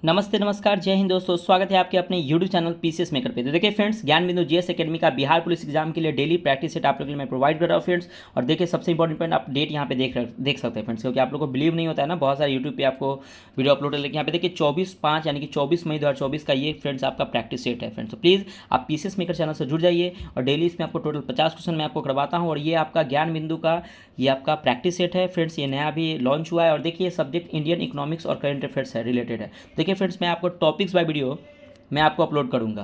नमस्ते नमस्कार जय हिंद दोस्तों, स्वागत है आपके अपने यूट्यूब चैनल पीसीएस मेकर पे। तो देखिए फ्रेंड्स, ज्ञान बिंदु जीएस एकेडमी का बिहार पुलिस एग्जाम के लिए डेली प्रैक्टिस सेट आप लोगों के लिए मैं प्रोवाइड कर रहा हूँ फ्रेंड्स। और देखिए सबसे इंपॉर्टेंट पॉइंट, आप डेट यहाँ पे देख सकते हैं फ्रेंड्स, क्योंकि आप लोगों को बिलीव नहीं होता है ना, बहुत सारे यूट्यूब पे आपको वीडियो अपलोड है, लेकिन यहाँ पे देखिए 24/5 यानी कि 24 मई 2024 का ये फ्रेंड्स आपका प्रैक्टिस सेट है फ्रेंड्स। तो प्लीज़ आप पीसीएस मेकर चैनल से जुड़ जाइए और डेली इसमें आपको टोटल 50 क्वेश्चन मैं आपको करवाता हूँ। और ये आपका ज्ञान बिंदु का ये आपका प्रैक्टिस सेट है फ्रेंड्स, ये नया भी लॉन्च हुआ है। और देखिए सब्जेक्ट इंडियन इकोनॉमिक्स और करंट अफेयर्स है, रिलेटेड है। देखिए फ्रेंड्स, मैं आपको टॉपिक्स बाय वीडियो मैं आपको अपलोड करूंगा।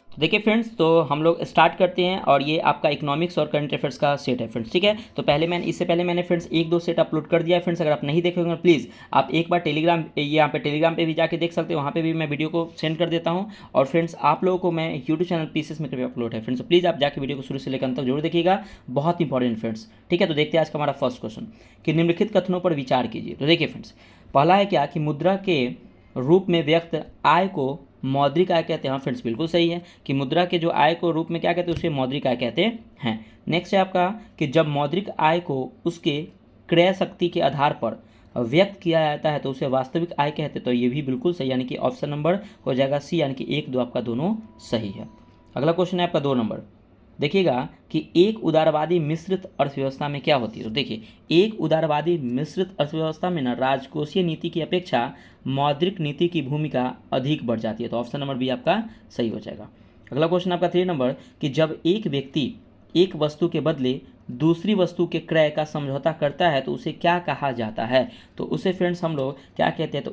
तो देखिए फ्रेंड्स, तो हम लोग स्टार्ट करते हैं। और ये आपका इकोनॉमिक्स और करंट अफेयर्स का सेट है फ्रेंड्स, ठीक है। तो इससे पहले मैंने फ्रेंड्स एक दो सेट अपलोड कर दिया है फ्रेंड्स। अगर आप नहीं देखे होंगे प्लीज़ आप एक बार टेलीग्राम यहाँ पे टेलीग्राम पे भी जाके देख सकते हो, वहाँ पे भी मैं वीडियो को सेंड कर देता हूँ। और फ्रेंड्स आप लोगों को मैं यूट्यूब चैनल पीसीएस में अपलोड है फ्रेंड्स, तो प्लीज़ आप जाके वीडियो को शुरू से लेकर अंत तक जरूर देखिएगा, बहुत इंपॉर्टेंट फ्रेंड्स, ठीक है। तो देखते हैं आज का हमारा फर्स्ट क्वेश्चन कि निम्नलिखित कथनों पर विचार कीजिए। तो देखिए फ्रेंड्स, पहला है क्या कि मुद्रा के रूप में व्यक्त आय को मौद्रिक आय कहते हैं। हाँ फ्रेंड्स, बिल्कुल सही है कि मुद्रा के जो आय को रूप में क्या कहते हैं, उसे मौद्रिक आय कहते हैं। नेक्स्ट है आपका कि जब मौद्रिक आय को उसके क्रय शक्ति के आधार पर व्यक्त किया जाता है तो उसे वास्तविक आय कहते हैं। तो ये भी बिल्कुल सही, यानी कि ऑप्शन नंबर हो जाएगा सी, यानी कि 1 2 आपका दोनों सही है। अगला क्वेश्चन है आपका 2 नंबर। देखिएगा कि एक उदारवादी मिश्रित अर्थव्यवस्था में क्या होती है। तो देखिए, एक उदारवादी मिश्रित अर्थव्यवस्था में ना राजकोषीय नीति की अपेक्षा मौद्रिक नीति की भूमिका अधिक बढ़ जाती है। तो ऑप्शन नंबर बी आपका सही हो जाएगा। अगला क्वेश्चन आपका 3 नंबर कि जब एक व्यक्ति एक वस्तु के बदले दूसरी वस्तु के क्रय का समझौता करता है तो उसे क्या कहा जाता है। तो उसे फ्रेंड्स हम लोग क्या कहते हैं, तो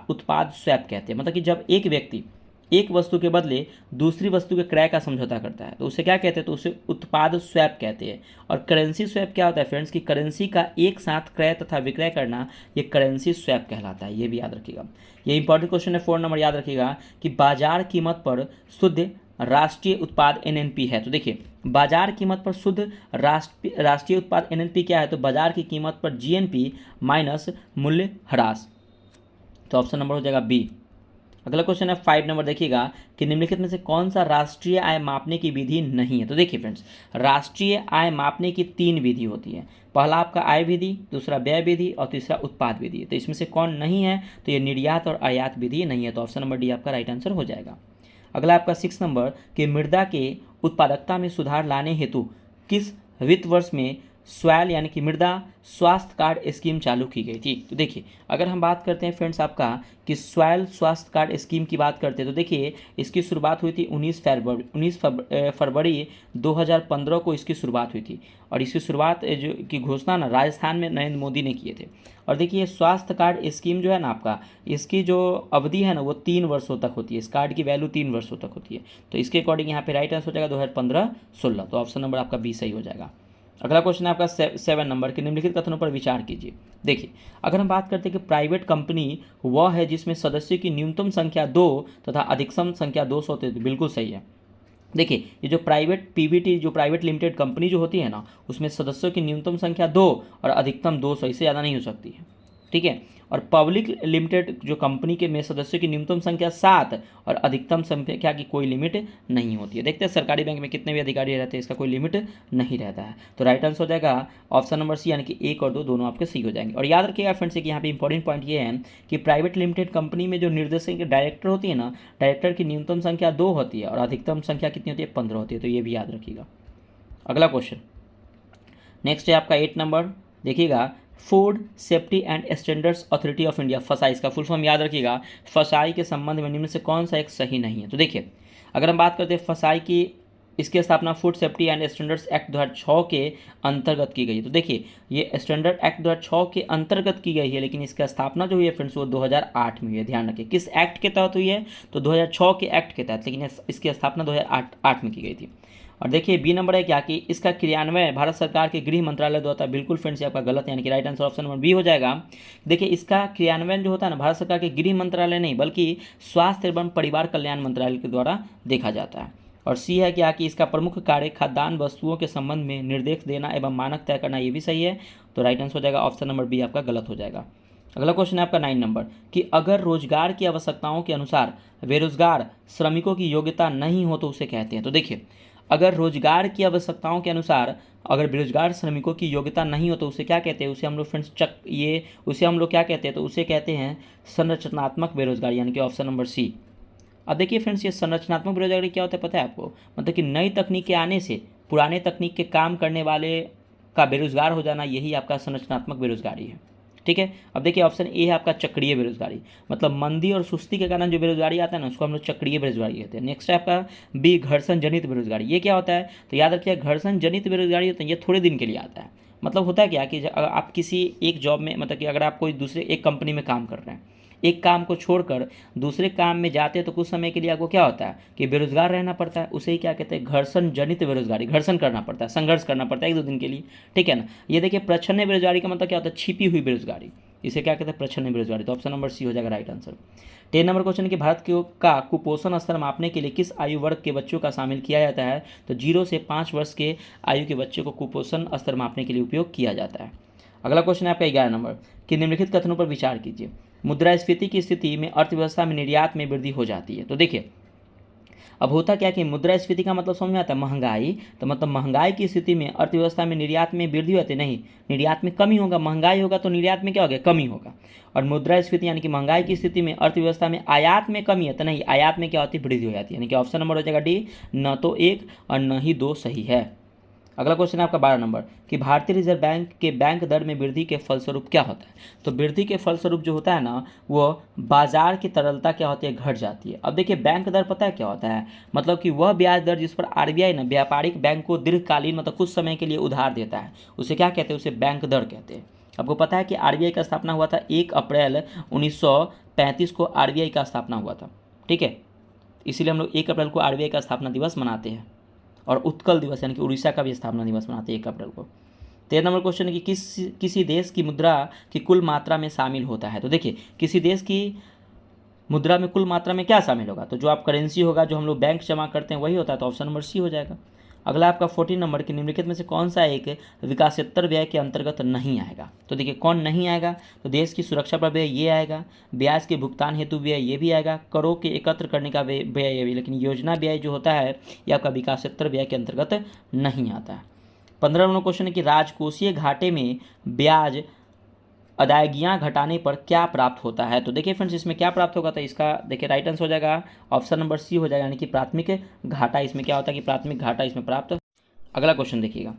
उत्पाद स्वैप कहते हैं। मतलब कि जब एक व्यक्ति एक वस्तु के बदले दूसरी वस्तु के क्रय का समझौता करता है तो उसे क्या कहते हैं, तो उसे उत्पाद स्वैप कहते हैं। और करेंसी स्वैप क्या होता है फ्रेंड्स, कि करेंसी का एक साथ क्रय तथा विक्रय करना, ये करेंसी स्वैप कहलाता है। ये भी याद रखिएगा, ये इंपॉर्टेंट क्वेश्चन है। 4 नंबर याद रखिएगा कि बाजार कीमत पर शुद्ध राष्ट्रीय उत्पाद एनएनपी है। तो देखिए, बाजार कीमत पर शुद्ध राष्ट्रीय उत्पाद एनएनपी क्या है, तो बाजार की कीमत पर जीएनपी माइनस मूल्य ह्रास। तो ऑप्शन नंबर हो जाएगा बी। अगला क्वेश्चन है 5 नंबर। देखिएगा कि निम्नलिखित में से कौन सा राष्ट्रीय आय मापने की विधि नहीं है। तो देखिए फ्रेंड्स, राष्ट्रीय आय मापने की 3 विधि होती है। पहला आपका आय विधि, दूसरा व्यय विधि और तीसरा उत्पाद विधि। तो इसमें से कौन नहीं है, तो ये निर्यात और आयात विधि नहीं है। तो ऑप्शन नंबर डी आपका राइट आंसर हो जाएगा। अगला आपका 6 नंबर कि मृदा के उत्पादकता में सुधार लाने हेतु किस वित्त वर्ष में स्वैल यानी कि मृदा स्वास्थ्य कार्ड स्कीम चालू की गई थी। तो देखिए, अगर हम बात करते हैं फ्रेंड्स आपका कि स्वैल स्वास्थ्य कार्ड स्कीम की बात करते हैं, तो देखिए इसकी शुरुआत हुई थी 19 फरवरी 2015 को इसकी शुरुआत हुई थी। और इसकी शुरुआत जो की घोषणा ना राजस्थान में नरेंद्र मोदी ने किए थे। और देखिए स्वास्थ्य कार्ड स्कीम जो है ना आपका, इसकी जो अवधि है ना वो 3 वर्षों तक होती है। इस कार्ड की वैल्यू 3 वर्षों तक होती है। तो इसके अकॉर्डिंग यहाँ पे राइट आंसर हो जाएगा 2015-16। तो ऑप्शन नंबर आपका बी सही हो जाएगा। अगला क्वेश्चन है आपका 7 नंबर के निम्नलिखित कथनों पर विचार कीजिए। देखिए, अगर हम बात करते हैं कि प्राइवेट कंपनी वह है जिसमें सदस्यों की न्यूनतम संख्या 2 तथा अधिकतम संख्या 200 होती है, तो बिल्कुल सही है। देखिए, ये जो प्राइवेट पीवीटी जो प्राइवेट लिमिटेड कंपनी जो होती है ना, उसमें सदस्यों की न्यूनतम संख्या 2 और अधिकतम 200, इससे ज़्यादा नहीं हो सकती है, ठीक है। और पब्लिक लिमिटेड जो कंपनी के में सदस्यों की न्यूनतम संख्या 7 और अधिकतम संख्या की कोई लिमिट नहीं होती है। देखते हैं सरकारी बैंक में कितने भी अधिकारी रहते हैं, इसका कोई लिमिट नहीं रहता है। तो राइट आंसर हो जाएगा ऑप्शन नंबर सी, यानी कि 1 और 2 दोनों आपके सही हो जाएंगे। और याद रखिएगा फ्रेंड्स कि यहाँ पे इंपॉर्टेंट पॉइंट ये है कि प्राइवेट लिमिटेड कंपनी में जो निर्देशक डायरेक्टर होती है ना, डायरेक्टर की न्यूनतम संख्या 2 होती है और अधिकतम संख्या कितनी होती है, 15 होती है। तो ये भी याद रखिएगा। अगला क्वेश्चन नेक्स्ट है आपका 8 नंबर। देखिएगा, food safety and standards authority of India, फसाई, इसका फुल फॉर्म याद रखिएगा। फसाई के संबंध में निम्न से कौन सा एक सही नहीं है। तो देखिए, अगर हम बात करते हैं फसाई की, इसकी स्थापना food safety and standards act 2006 के अंतर्गत की गई है। तो देखिए, ये स्टैंडर्ड एक्ट 2006 के अंतर्गत की गई है, लेकिन इसकी स्थापना जो हुई है फ्रेंड्स वो 2008 में हुई है। ध्यान रखिए किस एक्ट के तहत हुई है, तो 2006 के एक्ट के तहत, लेकिन इसकी स्थापना 2008 में की गई थी। और देखिए बी नंबर है क्या कि इसका क्रियान्वयन भारत सरकार के गृह मंत्रालय द्वारा होता है। बिल्कुल फ्रेंड्स आपका गलत है, यानी कि right answer option number B हो जाएगा। देखिए, इसका क्रियान्वयन जो होता है ना, भारत सरकार के गृह मंत्रालय नहीं बल्कि स्वास्थ्य एवं परिवार कल्याण मंत्रालय के द्वारा देखा जाता है। और सी है क्या कि इसका प्रमुख कार्य खाद्यान्न वस्तुओं के संबंध में निर्देश देना एवं मानक तय करना, ये भी सही है। तो राइट आंसर हो जाएगा ऑप्शन नंबर बी आपका गलत हो जाएगा। अगला क्वेश्चन है आपका 9 नंबर कि अगर रोजगार की आवश्यकताओं के अनुसार बेरोजगार श्रमिकों की योग्यता नहीं हो तो उसे कहते हैं। तो देखिए, अगर रोजगार की आवश्यकताओं के अनुसार अगर बेरोजगार श्रमिकों की योग्यता नहीं हो तो उसे क्या कहते हैं, उसे हम लोग फ्रेंड्स उसे हम लोग क्या कहते हैं, तो उसे कहते हैं संरचनात्मक बेरोजगारी, यानी कि ऑप्शन नंबर सी। अब देखिए फ्रेंड्स, ये संरचनात्मक बेरोजगारी क्या होता है पता है आपको, मतलब कि नई तकनीक के आने से पुराने तकनीक के काम करने वाले का बेरोजगार हो जाना, यही आपका संरचनात्मक बेरोजगारी है। ठीक है, अब देखिए ऑप्शन ए है आपका चक्रीय बेरोजगारी, मतलब मंदी और सुस्ती के कारण जो बेरोजगारी आता है ना, उसको हम लोग चक्रीय बेरोजगारी कहते हैं। नेक्स्ट है आपका बी, घर्षण जनित बेरोजगारी। ये क्या होता है, तो याद रखिए घर्षण जनित बेरोजगारी होता है, ये थोड़े दिन के लिए आता है। मतलब होता है क्या कि अगर आप किसी एक जॉब में, मतलब कि अगर आप कोई दूसरे एक कंपनी में काम कर रहे हैं, एक काम को छोड़कर दूसरे काम में जाते हैं, तो कुछ समय के लिए आपको क्या होता है कि बेरोजगार रहना पड़ता है। उसे ही क्या कहते हैं, घर्षण जनित बेरोजगारी, घर्षण करना पड़ता है, संघर्ष करना पड़ता है 1-2 दिन के लिए। ठीक है ना। ये देखिए प्रच्छन्न बेरोजगारी का मतलब क्या होता है, छिपी हुई बेरोजगारी, इसे क्या कहते हैं, प्रच्छन्न बेरोजगारी। तो ऑप्शन नंबर सी हो जाएगा राइट आंसर। 10 नंबर क्वेश्चन कि भारत का कुपोषण स्तर मापने के लिए किस आयु वर्ग के बच्चों का शामिल किया जाता है, तो 0 से 5 वर्ष के आयु के बच्चे को कुपोषण स्तर मापने के लिए उपयोग किया जाता है। अगला क्वेश्चन है आपका 11 नंबर कि निम्नलिखित कथनों पर विचार कीजिए। मुद्रास्फीति की स्थिति में अर्थव्यवस्था में निर्यात में वृद्धि हो जाती है। तो देखिए अब होता क्या कि मुद्रास्फीति का मतलब समझ में आता है महंगाई, तो मतलब महंगाई की स्थिति में अर्थव्यवस्था में निर्यात में वृद्धि होती नहीं, निर्यात में कमी होगा। महंगाई होगा तो निर्यात में क्या होगा, कमी होगा। और मुद्रास्फीति यानी कि महंगाई की स्थिति में अर्थव्यवस्था में आयात में कमी है, तो नहीं, आयात में क्या होती है, वृद्धि हो जाती है। यानी कि ऑप्शन नंबर हो जाएगा डी, न तो 1 और न ही 2 सही है। अगला क्वेश्चन है आपका 12 नंबर कि भारतीय रिजर्व बैंक के बैंक दर में वृद्धि के फलस्वरूप क्या होता है। तो वृद्धि के फलस्वरूप जो होता है ना, वो बाजार की तरलता क्या होती है, घट जाती है। अब देखिए बैंक दर पता है क्या होता है, मतलब कि वह ब्याज दर जिस पर आरबीआई ना व्यापारिक बैंक को दीर्घकालीन मतलब कुछ समय के लिए उधार देता है, उसे क्या कहते हैं, उसे बैंक दर कहते हैं। आपको पता है कि आरबीआई का स्थापना हुआ था 1 अप्रैल 1935 को आरबीआई का स्थापना हुआ था। ठीक है, इसीलिए हम लोग 1 अप्रैल को आरबीआई का स्थापना दिवस मनाते हैं। और उत्कल दिवस यानी कि उड़ीसा का भी स्थापना दिवस मनाते हैं 1 अप्रैल को। 13 नंबर क्वेश्चन है कि किसी देश की मुद्रा की कुल मात्रा में शामिल होता है। तो देखिए किसी देश की मुद्रा में कुल मात्रा में क्या शामिल होगा, तो जो आप करेंसी होगा, जो हम लोग बैंक जमा करते हैं, वही होता है। तो ऑप्शन नंबर सी हो जाएगा। अगला आपका 14 नंबर के निम्नलिखित में से कौन सा एक विकासोत्तर व्यय के अंतर्गत नहीं आएगा। तो देखिए कौन नहीं आएगा, तो देश की सुरक्षा पर व्यय ये आएगा, ब्याज के भुगतान हेतु व्यय ये भी आएगा, करों के एकत्र करने का व्यय ये भी। लेकिन योजना व्यय जो होता है ये आपका विकासोत्तर व्यय के अंतर्गत नहीं आता है। 15 नंबर क्वेश्चन है कि राजकोषीय घाटे में ब्याज अदायगियाँ घटाने पर क्या प्राप्त होता है। तो देखिए फ्रेंड्स, इसमें क्या प्राप्त होगा, तो इसका देखिए राइट आंसर हो जाएगा ऑप्शन नंबर सी हो जाएगा, यानी कि प्राथमिक घाटा। इसमें क्या होता है कि प्राथमिक घाटा इसमें प्राप्त। अगला क्वेश्चन देखिएगा,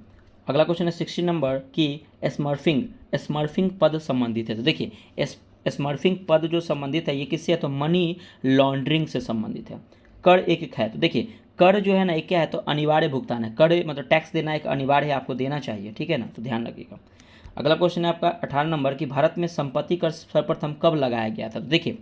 अगला क्वेश्चन है 16 नंबर की स्मर्फिंग पद संबंधित है। तो देखिए स्मर्फिंग पद जो संबंधित है ये किससे है, तो मनी लॉन्ड्रिंग से संबंधित है। कर एक है, तो देखिए कर जो है ना एक क्या है, तो अनिवार्य भुगतान है। कर मतलब टैक्स देना एक अनिवार्य है, आपको देना चाहिए। ठीक है ना, तो ध्यान रखिएगा। अगला क्वेश्चन है आपका 18 नंबर की भारत में संपत्ति कर सर्वप्रथम कब लगाया गया था। तो देखिए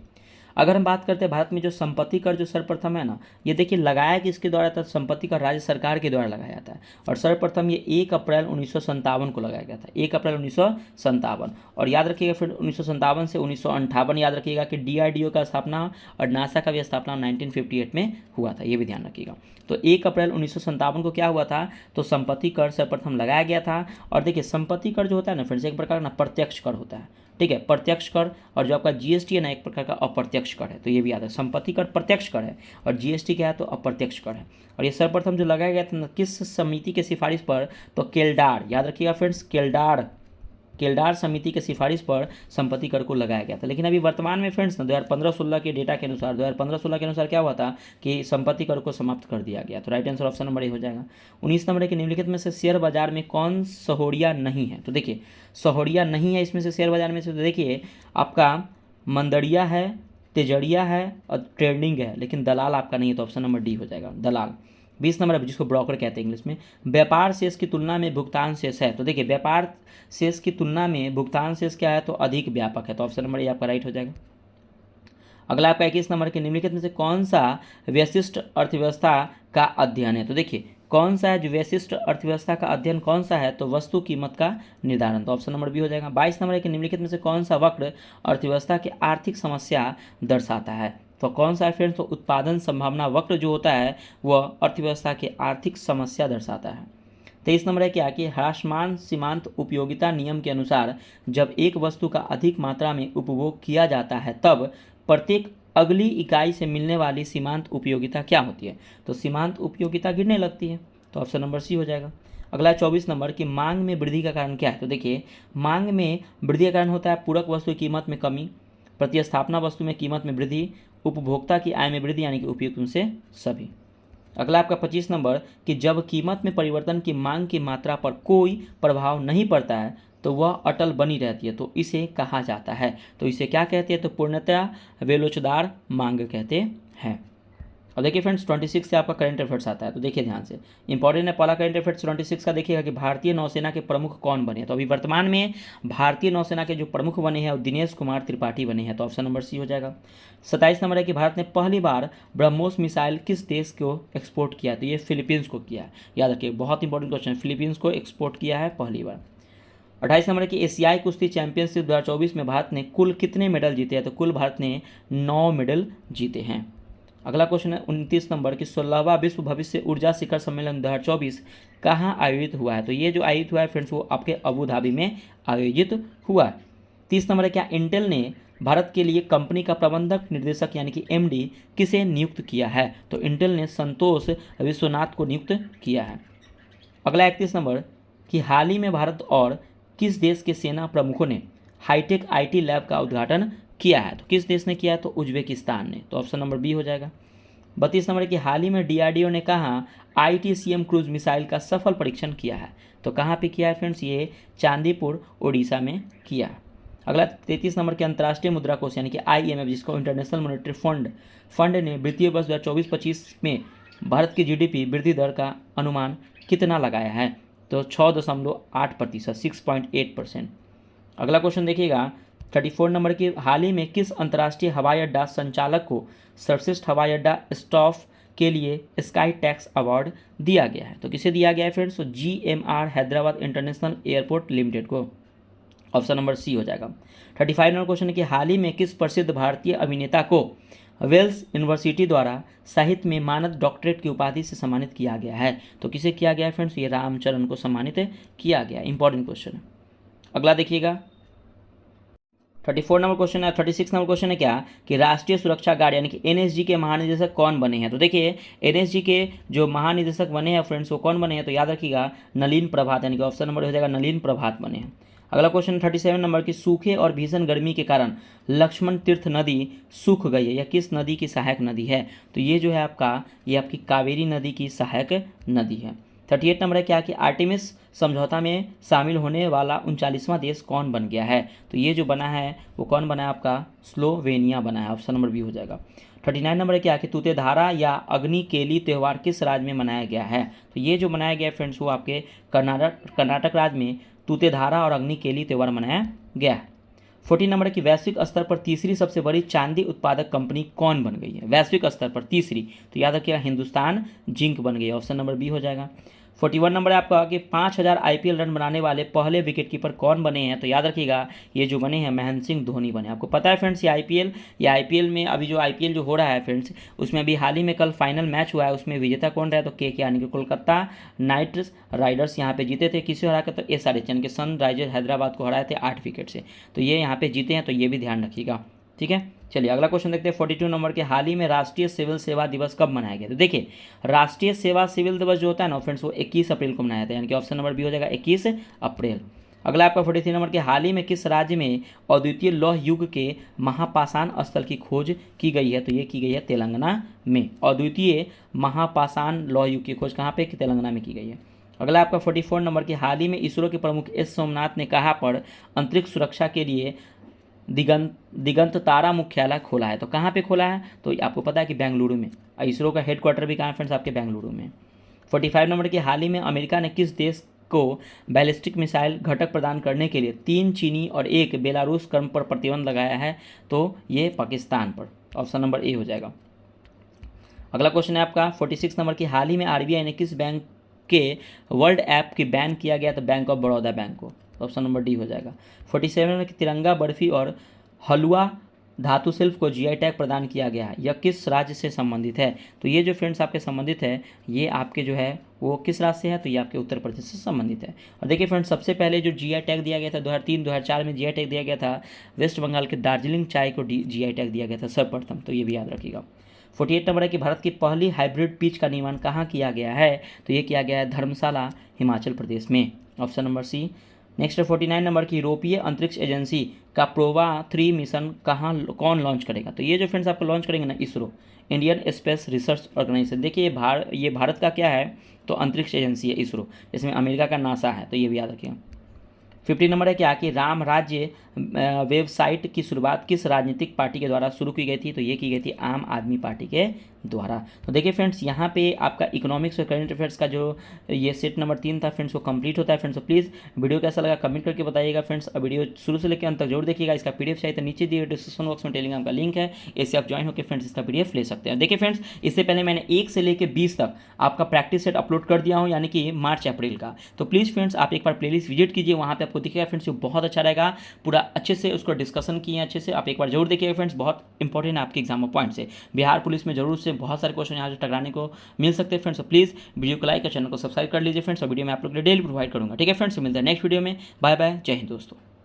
अगर हम बात करते हैं भारत में जो संपत्ति कर जो सर्वप्रथम है ना, ये देखिए लगाया किसके द्वारा था, संपत्ति कर राज्य सरकार के द्वारा लगाया जाता है। और सर्वप्रथम ये 1 अप्रैल 1957 को लगाया गया था, 1 अप्रैल 1957। और याद रखिएगा फिर 1957 से 1958 याद रखिएगा कि डीआरडीओ का स्थापना और नासा का भी स्थापना 1958 में हुआ था, ये भी ध्यान रखिएगा। तो 1 अप्रैल 1957 को क्या हुआ था, तो संपत्ति कर सर्वप्रथम लगाया गया था। और देखिए संपत्ति कर जो होता है ना फ्रेंड्स, एक प्रकार का ना प्रत्यक्ष कर होता है। ठीक है, प्रत्यक्ष कर। और जो आपका जीएसटी है ना, एक प्रकार का अप्रत्यक्ष कर है। तो ये भी याद है, संपत्ति कर प्रत्यक्ष कर है और जीएसटी क्या है, तो अप्रत्यक्ष कर है। और ये सर्वप्रथम जो लगाया गया था ना, किस समिति के सिफारिश पर, तो केल्डार, याद रखिएगा फ्रेंड्स, केल्डार समिति के सिफारिश पर संपत्ति कर को लगाया गया था। लेकिन अभी वर्तमान में फ्रेंड्स ना 2015-16 के डेटा के अनुसार 2015-16 के अनुसार क्या हुआ था कि संपत्ति कर को समाप्त कर दिया गया। तो right answer option number A हो जाएगा। 19 नंबर है कि निम्नलिखित में से शेयर बाजार में कौन सहोड़िया नहीं है। तो देखिए सहोड़िया नहीं है इसमें से शेयर बाजार में से, तो देखिए आपका मंदड़िया है, तेजड़िया है और ट्रेडिंग है, लेकिन दलाल आपका नहीं है। तो ऑप्शन नंबर डी हो जाएगा दलाल। 20 नंबर जिसको ब्रोकर कहते हैं इंग्लिश में, व्यापार शेष की तुलना में भुगतान शेष है। तो देखिए व्यापार शेष की तुलना में भुगतान शेष क्या है, तो अधिक व्यापक है। तो ऑप्शन नंबर ए आपका राइट हो जाएगा। अगला आपका 21 नंबर के निम्नलिखित में से कौन सा व्यशिष्ट अर्थव्यवस्था का अध्ययन है। तो देखिए कौन सा है जो व्यशिष्ट अर्थव्यवस्था का अध्ययन कौन सा है, तो वस्तु कीमत का निर्धारण। तो ऑप्शन नंबर बी हो जाएगा। 22 नंबर के निम्नलिखित में से कौन सा वक्र अर्थव्यवस्था की आर्थिक समस्या दर्शाता है। तो कौन सा है फ्रेंड्स, तो उत्पादन संभावना वक्र जो होता है वह अर्थव्यवस्था की आर्थिक समस्या दर्शाता है। 23 नंबर है क्या कि ह्रासमान सीमांत उपयोगिता नियम के अनुसार जब एक वस्तु का अधिक मात्रा में उपभोग किया जाता है तब प्रत्येक अगली इकाई से मिलने वाली सीमांत उपयोगिता क्या होती है। तो सीमांत उपयोगिता गिरने लगती है। तो ऑप्शन नंबर सी हो जाएगा। अगला 24 नंबर कि मांग में वृद्धि का कारण क्या है। तो देखिए, मांग में वृद्धि का कारण होता है पूरक वस्तु की कीमत में कमी, प्रतिस्थापना वस्तु में कीमत में वृद्धि, उपभोक्ता की आय में वृद्धि, यानी कि उपयुक्त में से सभी। अगला आपका 25 नंबर कि जब कीमत में परिवर्तन की मांग की मात्रा पर कोई प्रभाव नहीं पड़ता है तो वह अटल बनी रहती है, तो इसे कहा जाता है। तो इसे क्या कहते हैं, तो पूर्णतया वेलोचदार मांग कहते हैं। और देखिए फ्रेंड्स, 26 से आपका करंट अफेयर्स आता है, तो देखिए ध्यान से, इंपॉर्टेंट है। पहला करंट अफेयर्स 26 का देखिएगा कि भारतीय नौसेना के प्रमुख कौन बने हैं। तो अभी वर्तमान में भारतीय नौसेना के जो प्रमुख बने हैं वो दिनेश कुमार त्रिपाठी बने हैं, तो ऑप्शन नंबर सी हो जाएगा। 27 नंबर है कि भारत ने पहली बार ब्रह्मोस मिसाइल किस देश को एक्सपोर्ट किया, तो ये फिलीपींस को किया है। याद रखिए, बहुत इंपॉर्टेंट क्वेश्चन, फिलीपींस को एक्सपोर्ट किया है पहली बार। 28 नंबर है कि एशियाई कुश्ती चैंपियनशिप 2024 में भारत ने कुल कितने मेडल जीते हैं, तो कुल भारत ने 9 मेडल जीते हैं। अगला क्वेश्चन है 29 नंबर कि 16वां विश्व भविष्य ऊर्जा शिखर सम्मेलन 2024 कहाँ आयोजित हुआ है। तो ये जो आयोजित हुआ है फ्रेंड्स वो आपके अबू धाबी में आयोजित हुआ है। 30 नंबर है क्या इंटेल ने भारत के लिए कंपनी का प्रबंधक निर्देशक यानी कि एमडी किसे नियुक्त किया है। तो इंटेल ने संतोष विश्वनाथ को नियुक्त किया है। अगला 31 नंबर कि हाल ही में भारत और किस देश के सेना प्रमुखों ने हाईटेक आईटी लैब का उद्घाटन किया है। तो किस देश ने किया है, तो उज्बेकिस्तान ने, तो ऑप्शन नंबर बी हो जाएगा। 32 नंबर कि हाल ही में डीआरडीओ ने कहा आईटीसीएम क्रूज मिसाइल का सफल परीक्षण किया है। तो कहाँ पे किया है फ्रेंड्स, ये चांदीपुर उड़ीसा में किया है। अगला 33 नंबर के अंतर्राष्ट्रीय मुद्रा कोष यानी कि आईएमएफ, जिसको इंटरनेशनल मॉनेटरी फंड ने वित्तीय वर्ष 2024-25 में भारत की जीडीपी वृद्धि दर का अनुमान कितना लगाया है। तो 6.8%, 6.8%। अगला क्वेश्चन देखिएगा 34 नंबर की हाल ही में किस अंतर्राष्ट्रीय हवाई अड्डा संचालक को सर्वश्रेष्ठ हवाई अड्डा स्टाफ के लिए स्काई टैक्स अवार्ड दिया गया है। तो किसे दिया गया है फ्रेंड्स, तो GMR Hyderabad international airport limited को, ऑप्शन नंबर सी हो जाएगा। 35 नंबर क्वेश्चन है कि हाल ही में किस प्रसिद्ध भारतीय अभिनेता को वेल्स यूनिवर्सिटी द्वारा साहित्य में मानद डॉक्टरेट की उपाधि से सम्मानित किया गया है। तो किसे किया गया है फ्रेंड्स, ये रामचरण को सम्मानित किया गया। इंपॉर्टेंट क्वेश्चन है। अगला देखिएगा 34 नंबर क्वेश्चन है। 36 नंबर क्वेश्चन है क्या कि राष्ट्रीय सुरक्षा गार्ड यानी कि एनएसजी के महानिदेशक कौन बने हैं। तो देखिए, एनएसजी के जो महानिदेशक बने हैं फ्रेंड्स वो कौन बने हैं, तो याद रखिएगा नलिन प्रभात, यानी कि ऑप्शन नंबर हो जाएगा नलिन प्रभात बने हैं। अगला क्वेश्चन 37 नंबर की सूखे और भीषण गर्मी के कारण लक्ष्मण तीर्थ नदी सूख गई है, यह किस नदी की सहायक नदी है। तो ये जो है आपका, ये आपकी कावेरी नदी की सहायक नदी है। 38 नंबर है क्या कि आर्टेमिस समझौता में शामिल होने वाला 39वां देश कौन बन गया है। तो ये जो बना है वो कौन बना है, आपका स्लोवेनिया बना है, ऑप्शन नंबर बी हो जाएगा। 39 नंबर है क्या कि तूतेधारा या अग्नि केली त्यौहार किस राज्य में मनाया गया है। तो ये जो मनाया गया है फ्रेंड्स वो आपके कर्नाटक राज्य में तूतेधारा और अग्नि केली त्यौहार मनाया गया है। 40 नंबर की वैश्विक स्तर पर तीसरी सबसे बड़ी चांदी उत्पादक कंपनी कौन बन गई है, वैश्विक स्तर पर तीसरी। तो याद रखिएगा हिंदुस्तान जिंक बन गई, ऑप्शन नंबर बी हो जाएगा। 41 नंबर है आपका कि 5000 आईपीएल रन बनाने वाले पहले विकेट कीपर कौन बने हैं। तो याद रखिएगा ये जो बने हैं महेंद्र सिंह धोनी बने। आपको पता है फ्रेंड्स ये आईपीएल में अभी जो आईपीएल जो हो रहा है फ्रेंड्स उसमें अभी हाल ही में कल फाइनल मैच हुआ है, उसमें विजेता कौन रहा है, तो के यानी कि कोलकाता नाइट राइडर्स यहाँ पे जीते थे। किसे हरा कर, तो एसआरएच यानी कि सनराइजर्स हैदराबाद को हराए थे 8 विकेट से। तो ये यहाँ पे जीते हैं, तो ये भी ध्यान रखिएगा, ठीक है। चलिए अगला क्वेश्चन देखते हैं 42 नंबर के हाल ही में राष्ट्रीय सिविल सेवा दिवस कब मनाया गया। तो देखिए राष्ट्रीय सेवा सिविल दिवस जो होता है ना फ्रेंड्स वो 21 अप्रैल को मनाया था, यानी कि ऑप्शन नंबर बी हो जाएगा 21 अप्रैल। अगला आपका 43 नंबर के हाल ही में किस राज्य में अद्वितीय लौह युग के महापाषाण स्थल की खोज की गई है। तो ये की गई है तेलंगाना में। अद्वितीय महापाषाण लौह युग की खोज कहाँ पे, तेलंगाना में की गई है। अगला आपका 44 नंबर के हाल ही में इसरो के प्रमुख एस सोमनाथ ने कहा पर अंतरिक्ष सुरक्षा के लिए दिगंत तारा मुख्यालय खोला है। तो कहाँ पे खोला है, तो आपको पता है कि बेंगलुरु में। इसरो का हेडक्वार्टर भी कहाँ है फ्रेंड्स, आपके बेंगलुरु में। 45 नंबर के हाल ही में अमेरिका ने किस देश को बैलिस्टिक मिसाइल घटक प्रदान करने के लिए 3 चीनी और 1 बेलारूस क्रम पर प्रतिबंध लगाया है। तो ये पाकिस्तान पर, ऑप्शन नंबर ए हो जाएगा। अगला क्वेश्चन है आपका 46 नंबर की हाल ही में आरबीआई ने किस बैंक के वर्ल्ड ऐप की बैन किया गया, तो बैंक ऑफ बड़ौदा बैंक को, ऑप्शन नंबर डी हो जाएगा। 47 में तिरंगा बर्फी और हलवा धातु शिल्प को जीआई टैग प्रदान किया गया है, यह किस राज्य से संबंधित है। तो ये जो फ्रेंड्स आपके संबंधित है ये आपके जो है वो किस राज्य से है, तो ये आपके उत्तर प्रदेश से संबंधित है। और देखिए फ्रेंड्स सबसे पहले जो जीआई टैग दिया गया था 2003-2004 में जीआई टैग दिया गया था वेस्ट बंगाल के दार्जिलिंग चाय को जीआई टैग दिया गया था सर्वप्रथम, तो ये भी याद रखिएगा। 48 नंबर है कि भारत की पहली हाइब्रिड पिच का निर्माण कहाँ किया गया है, तो ये किया गया है धर्मशाला, हिमाचल प्रदेश में, ऑप्शन नंबर सी। नेक्स्ट है 49 नंबर की यूरोपीय अंतरिक्ष एजेंसी का प्रोवा 3 मिशन कौन लॉन्च करेगा, तो ये जो फ्रेंड्स आपको लॉन्च करेंगे ना, ISRO, Indian space research organisation. देखिए ये भारत का क्या है, तो अंतरिक्ष एजेंसी है इसरो, इसमें अमेरिका का नासा है, तो ये भी याद रखिएगा। 50 नंबर है क्या कि राम राज्य वेबसाइट की शुरुआत किस राजनीतिक पार्टी के द्वारा शुरू की गई थी, तो ये की गई थी आम आदमी पार्टी के द्वारा। तो देखिए फ्रेंड्स, यहाँ पे आपका इकोनॉमिक्स और करंट अफेयर्स का जो ये सेट नंबर 3 था फ्रेंड्स, वो कंप्लीट होता है फ्रेंड्स। तो प्लीज़ वीडियो कैसा लगा कमेंट करके बताइएगा फ्रेंड्स, और वीडियो शुरू से लेकर अंत तक जरूर देखिएगा। इसका पीडीएफ चाहिए तो नीचे दिए डिस्क्रिप्शन बॉक्स में टेलीग्राम का लिंक है, इससे आप ज्वाइन होकर फ्रेंड्स इसका पीडीएफ ले सकते हैं। देखिए फ्रेंड्स, इससे पहले मैंने 1 से लेकर 20 तक आपका प्रैक्टिस सेट अपलोड कर दिया हूँ, यानी कि मार्च अप्रैल का। तो प्लीज़ फ्रेंड्स आप एक बार प्लेलिस्ट विजिट कीजिए, वहाँ पे आपको दिखेगा फ्रेंड्स, बहुत अच्छा रहेगा, पूरा अच्छे से उसको डिस्कशन किए अच्छे से, आप एक बार जरूर देखिएगा फ्रेंड्स, बहुत इंपॉर्टेंट है आपके एग्जाम पॉइंट से। बिहार पुलिस में जरूर से बहुत सारे क्वेश्चन यहाँ से टकराने को मिल सकते हैं फ्रेंड्स। तो प्लीज़ वीडियो को लाइक और चैनल को सब्सक्राइब कर लीजिए फ्रेंड्स, और वीडियो में आप लोग के लिए डेली प्रोवाइड करूँगा। ठीक है फ्रेंड्स, मिलते हैं नेक्स्ट वीडियो में। बाय बाय, जय हिंद दोस्तों।